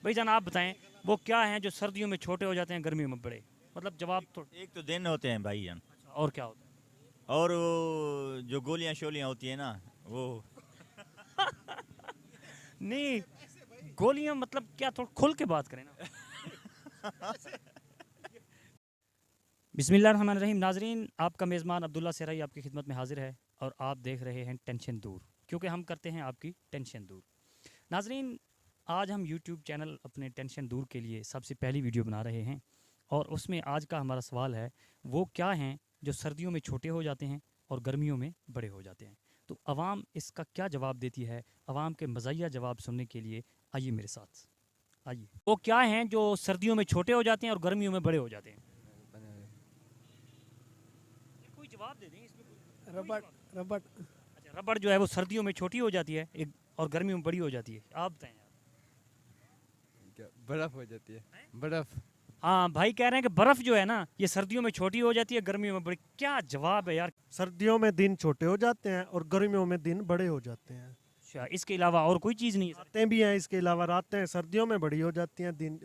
भाईजान आप बताएं वो क्या हैं जो सर्दियों में छोटे हो जाते हैं गर्मियों में बड़े? मतलब जवाब तो एक तो दिन होते हैं भाईजान, और क्या होता और वो जो गोलियां शोलियां होती है ना वो। है? नहीं, गोलियां मतलब क्या, थोड़ा खुल के बात करें ना। बिस्मिल्लाहिर्रहमानिर्रहीम। नाजरीन, आपका मेज़बान अब्दुल्ला सेराई आपकी खिदमत में हाजिर है और आप देख रहे हैं टेंशन दूर, क्योंकि हम करते हैं आपकी टेंशन दूर। नाजरीन, आज हम यूट्यूब चैनल अपने टेंशन दूर के लिए सबसे पहली वीडियो बना रहे हैं और उसमें आज का हमारा सवाल है वो क्या हैं जो सर्दियों में छोटे हो जाते हैं और गर्मियों में बड़े हो जाते हैं। तो आवाम इसका क्या जवाब देती है, आवाम के मज़ाहिया जवाब सुनने के लिए आइए मेरे साथ। आइए, वो क्या हैं जो सर्दियों में छोटे हो जाते हैं और गर्मियों में बड़े हो जाते हैं? कोई जवाब दे दें इसमें रबड़ रबड़ अच्छा, रबड़ जो है वो सर्दियों में छोटी हो जाती है एक और गर्मियों में बड़ी हो जाती है। आप बताएं यार। क्या बर्फ हो जाती है? बर्फ। हाँ, भाई कह रहे हैं कि बर्फ़ जो है ना ये सर्दियों में छोटी हो जाती है, गर्मियों में बड़ी। क्या जवाब है यार। सर्दियों में दिन छोटे हो जाते हैं और गर्मियों में दिन बड़े हो जाते हैं। अच्छा, इसके अलावा और कोई चीज़ नहीं है सर? रातें भी हैं, इसके अलावा रातें सर्दियों में बड़ी हो जाती हैं, दिन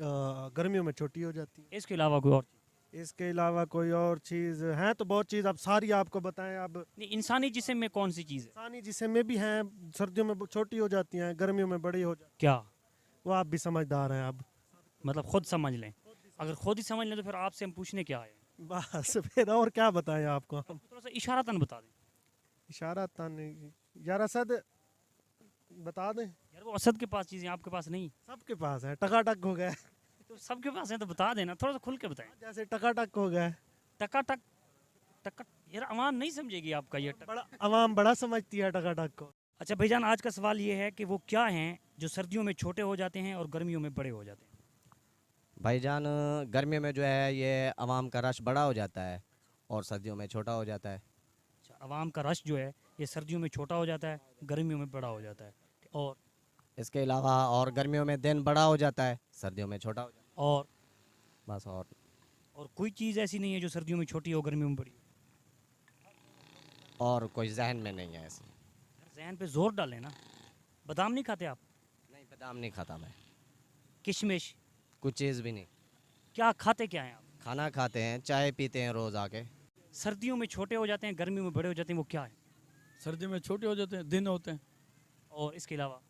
गर्मियों में छोटी हो जाती हैं। इसके अलावा कोई और चीज़? इसके अलावा कोई और चीज़ है तो बहुत चीज़, अब सारी आपको बताएं। अब नहीं, इंसानी जिस्म में कौन सी चीज़ है? इंसानी जिस्म में भी हैं, सर्दियों में छोटी हो जाती हैं, गर्मियों में बड़ी हो जाती क्या हैं। वो आप भी समझदार हैं अब। मतलब खुद समझ लें? अगर खुद ही समझ लें तो फिर आपसे हम पूछने क्या आए? बस फिर और क्या बताएं आपको हम। थोड़ा सा इशारतन बता दें। इशारा तन यार, असद बता दें। यार वो असद के पास चीज़ें, आपके पास नहीं। सबके पास है, टकाटक हो गए। तो सबके पास है तो बता देना, थोड़ा सा खुल के बताएं। जैसे टकाटक हो गए। टकाटक, टक यार आवाम नहीं समझेगी आपका ये टक। बड़ा अवाम बड़ा समझती है टकाटक को। अच्छा भाईजान, आज का सवाल ये है कि वो क्या हैं जो सर्दियों में छोटे हो जाते हैं और गर्मियों में बड़े हो जाते हैं? भाईजान, गर्मियों में जो है ये आवाम का रश बड़ा हो जाता है और सर्दियों में छोटा हो जाता है। अच्छा, आवाम का रश जो है ये सर्दियों में छोटा हो जाता है, गर्मियों में बड़ा हो जाता है। और इसके अलावा और गर्मियों में दिन बड़ा हो जाता है, सर्दियों में छोटा हो जाता और है। बस और कोई चीज़ ऐसी नहीं है जो सर्दियों में छोटी हो गर्मियों में बड़ी हो? और कोई जहन में नहीं है ऐसी। यार जहन पे जोर डालें ना। बादाम नहीं खाते आप? नहीं, बादाम नहीं खाता मैं। किशमिश? कुछ चीज़ भी नहीं। क्या खाते क्या हैं आप? खाना खाते हैं, चाय पीते हैं रोज़ आके। सर्दियों में छोटे हो जाते हैं, गर्मियों में बड़े हो जाते हैं, वो क्या है? सर्दियों में छोटे हो जाते हैं, दिन होते हैं, और इसके अलावा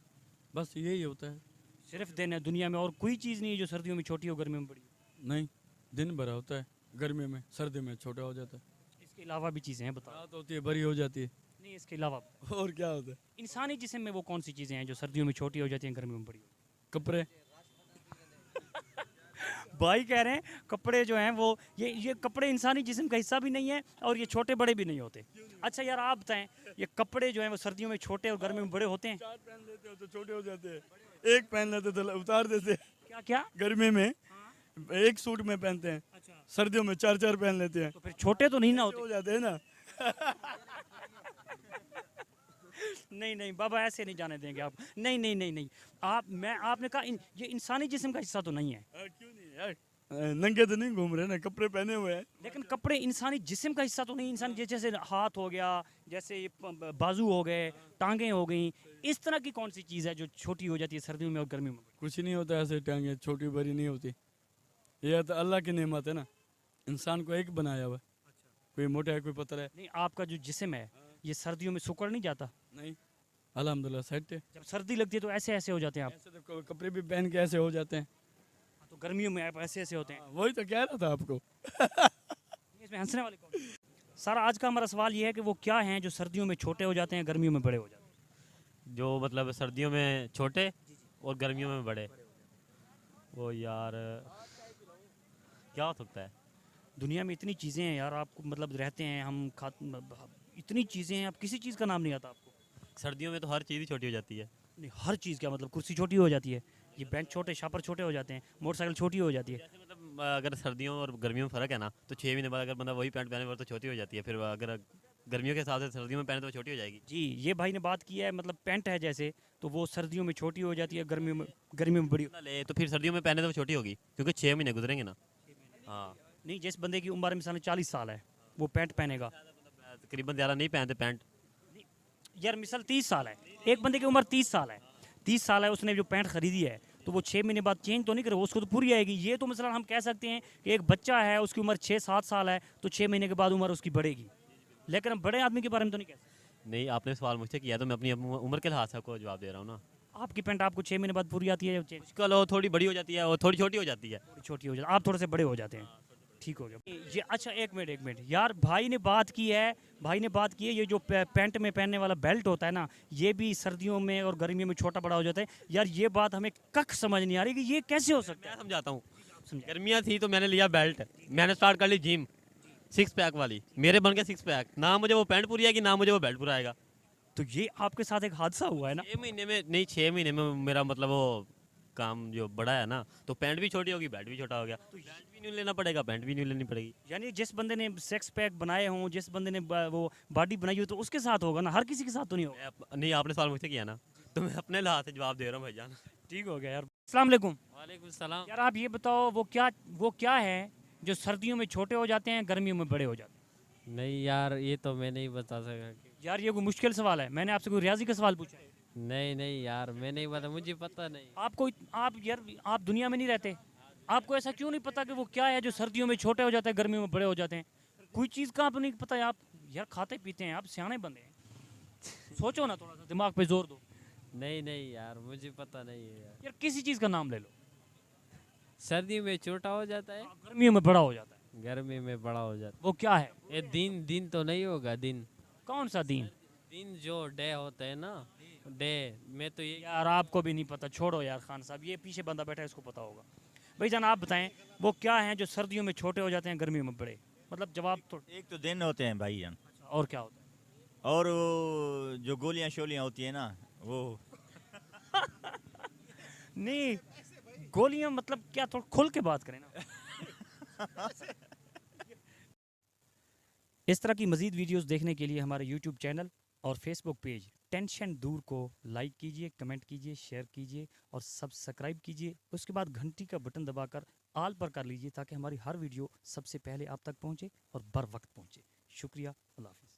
बस यही होता है। सिर्फ दिन है दुनिया में, और कोई चीज़ नहीं है जो सर्दियों में छोटी हो गर्मियों में बड़ी हो? नहीं, दिन भरा होता है गर्मियों में, सर्दी में छोटा हो जाता है। इसके अलावा भी चीज़ें हैं, बताओ। रात होती है, बड़ी हो जाती है। नहीं, इसके अलावा और क्या होता है? इंसानी जिस्म में वो कौन सी चीज़ें हैं जो सर्दियों में छोटी हो जाती हैं गर्मियों में बड़ी हो? कपड़े। भाई कह रहे हैं कपड़े जो हैं वो ये कपड़े इंसानी जिस्म का हिस्सा भी नहीं है और ये छोटे बड़े भी नहीं होते। अच्छा यार आप बताएं, ये कपड़े जो हैं वो सर्दियों में छोटे और गर्मियों में बड़े होते हैं? चार पहन लेते हो तो छोटे हो जाते हैं, एक पहन लेते तो उतार देते हैं। क्या क्या? गर्मी में एक सूट में पहनते हैं, अच्छा, सर्दियों में चार चार पहन लेते हैं, तो फिर छोटे तो नहीं ना हो होते? जाते हैं ना। नहीं नहीं बाबा, ऐसे नहीं जाने देंगे आप। नहीं नहीं नहीं नहीं, आपने कहा ये इंसानी जिस्म का हिस्सा तो नहीं है। क्यों नहीं यार, नंगे तो नहीं घूम रहे ना, कपड़े पहने हुए हैं। लेकिन कपड़े इंसानी जिस्म का हिस्सा तो नहीं। इंसान जैसे हाथ हो गया, जैसे ये बाजू हो गए, टांगे हो गई, इस तरह की कौन सी चीज़ है जो छोटी हो जाती है सर्दियों में और गर्मियों में? कुछ नहीं होता ऐसे, टांगे छोटी बड़ी नहीं होती। ये तो अल्लाह की नेमत है ना, इंसान को एक बनाया हुआ है। कोई मोटा है, कोई पतला है। नहीं, आपका जो जिस्म है ये सर्दियों में सुकड़ नहीं जाता? नहीं, अल्हम्दुलिल्लाह सेट है। जब सर्दी लगती है तो ऐसे ऐसे हो जाते हैं आप? ऐसे तो कपड़े भी पहन के ऐसे हो जाते हैं। तो गर्मियों में आप ऐसे ऐसे होते हैं? वही तो कह रहा था आपको। इसमें हंसने वाले कौन? सर आज का हमारा सवाल ये है कि वो क्या हैं जो सर्दियों में छोटे हो जाते हैं, गर्मियों में बड़े हो जाते हैं? जो मतलब सर्दियों में छोटे और गर्मियों में बड़े, वो यार क्या हो सकता है? दुनिया में इतनी चीज़ें हैं यार, आपको मतलब रहते हैं हम खा, इतनी चीज़ें हैं, अब किसी चीज़ का नाम नहीं आता आपको? सर्दियों में तो हर चीज़ ही छोटी हो जाती है। नहीं, हर चीज़ क्या मतलब? कुर्सी छोटी हो जाती है, ये बेंच छोटे, शापर छोटे हो जाते हैं, मोटरसाइकिल छोटी हो जाती है। जैसे मतलब अगर सर्दियों और गर्मियों में फ़र्क है ना, तो 6 महीने बाद अगर बंदा वही पैंट पहने वो तो छोटी हो जाती है। फिर अगर गर्मियों के हिसाब से सर्दियों में पहने तो वो छोटी हो जाएगी। जी, ये भाई ने बात की है, मतलब पेंट है जैसे, तो वो सर्दियों में छोटी हो जाती है, गर्मियों में बड़ी। ना ले तो फिर सर्दियों में पहने तो वो छोटी होगी, क्योंकि 6 महीने गुजरेंगे ना। हाँ, नहीं, जिस बंदे की उम्र मिसाल 40 साल है वो पेंट पहनेगा। तकरीबन ज़्यादा नहीं पहनते पैंट। यार मिसाल 30 साल है, एक बंदे की उम्र 30 साल है, 30 साल है, उसने जो पैंट खरीदी है तो वो 6 महीने बाद चेंज तो नहीं करे, उसको तो पूरी आएगी। ये तो मसलन हम कह सकते हैं कि एक बच्चा है, उसकी उम्र 6-7 साल है, तो 6 महीने के बाद उम्र उसकी बढ़ेगी, लेकिन हम बड़े आदमी के बारे में तो नहीं कह सकते। नहीं, आपने सवाल मुझसे किया तो मैं अपनी उम्र के लिहाज से आपको जवाब दे रहा हूँ ना। आपकी पैंट आपको 6 महीने बाद पूरी आती है, चेंज मुश्किल हो, थोड़ी बड़ी हो जाती है और थोड़ी छोटी हो जाती है। थोड़ी छोटी हो जाती है, आप थोड़े से बड़े हो जाते हैं। ठीक हो गया ये। अच्छा एक मिनट यार, भाई ने बात की है, ये जो पैंट में पहनने वाला बेल्ट होता है ना, ये भी सर्दियों में और गर्मियों में छोटा बड़ा हो जाता है। यार ये बात हमें कख समझ नहीं आ रही कि ये कैसे हो सकता मैं है। समझाता हूँ। गर्मियाँ थी तो मैंने लिया बेल्ट, मैंने स्टार्ट कर ली जिम 6 पैक वाली, मेरे बन गए 6 पैक। ना मुझे वो पैंट पूरी आएगी, ना मुझे वो बेल्ट पूरा आएगा। तो ये आपके साथ एक हादसा हुआ है ना। 6 महीने में नहीं, 6 महीने में मेरा मतलब वो काम जो बड़ा है ना, तो पैंट भी छोटी होगी, बेल्ट भी छोटा हो गया, तो बेल्ट भी नहीं लेना पड़ेगा, पैंट भी नहीं लेनी पड़ेगी। यानी जिस बंदे ने सेक्स पैक बनाए हों, जिस बंदे ने वो बॉडी बनाई हो, तो उसके साथ होगा ना, हर किसी के साथ तो नहीं होगा। नहीं, आपने सवाल मुझसे किया ना, तो मैं अपने लिहाज से जवाब दे रहा हूँ भाईजान। ठीक हो गया यार। अस्सलाम वालेकुम। वालेकुम सलाम। यार आप ये बताओ, वो क्या है जो सर्दियों में छोटे हो जाते हैं, गर्मियों में बड़े हो जाते हैं। नहीं यार, ये तो मैं नहीं बता सका। यार ये कोई मुश्किल सवाल है, मैंने आपसे कोई रियाजी का सवाल पूछा है। नहीं नहीं यार, मैं नहीं बता, मुझे पता नहीं। आप दुनिया में नहीं रहते, आपको ऐसा क्यों नहीं पता कि वो क्या है जो सर्दियों में छोटे हो जाते हैं, गर्मियों में बड़े हो जाते हैं। कोई चीज़ का आपको नहीं पता है। आप यार खाते पीते हैं, आप सियाने बंदे हैं, सोचो ना, थोड़ा सा दिमाग पे जोर दो। नहीं नहीं यार, मुझे पता नहीं है यार। यार किसी चीज़ का नाम ले लो। सर्दी में छोटा हो जाता है, गर्मियों में बड़ा हो जाता है, गर्मी में बड़ा हो जाता वो क्या है। है। ये दिन तो नहीं होगा। दिन कौन सा दिन। जो डे होता है ना, डे में तो ये। यार आपको भी नहीं पता, छोड़ो यार खान साहब, ये पीछे बंदा बैठा है, इसको पता होगा। भाईजान आप बताएं, वो क्या है जो सर्दियों में छोटे हो जाते हैं, गर्मियों में बड़े। मतलब जवाब तो। एक तो दिन होते हैं भाईजान, और क्या होता है। और वो जो गोलियां शोलियां होती है ना, वो नहीं, गोलियां मतलब क्या, थोड़ा खुल के बात करें ना। इस तरह की मज़ीद वीडियोस देखने के लिए हमारे यूट्यूब चैनल और फेसबुक पेज टेंशन दूर को लाइक कीजिए, कमेंट कीजिए, शेयर कीजिए और सब्सक्राइब कीजिए। उसके बाद घंटी का बटन दबाकर आल पर कर लीजिए, ताकि हमारी हर वीडियो सबसे पहले आप तक पहुंचे और बर वक्त पहुंचे। शुक्रिया, अल्लाह हाफ़िज़।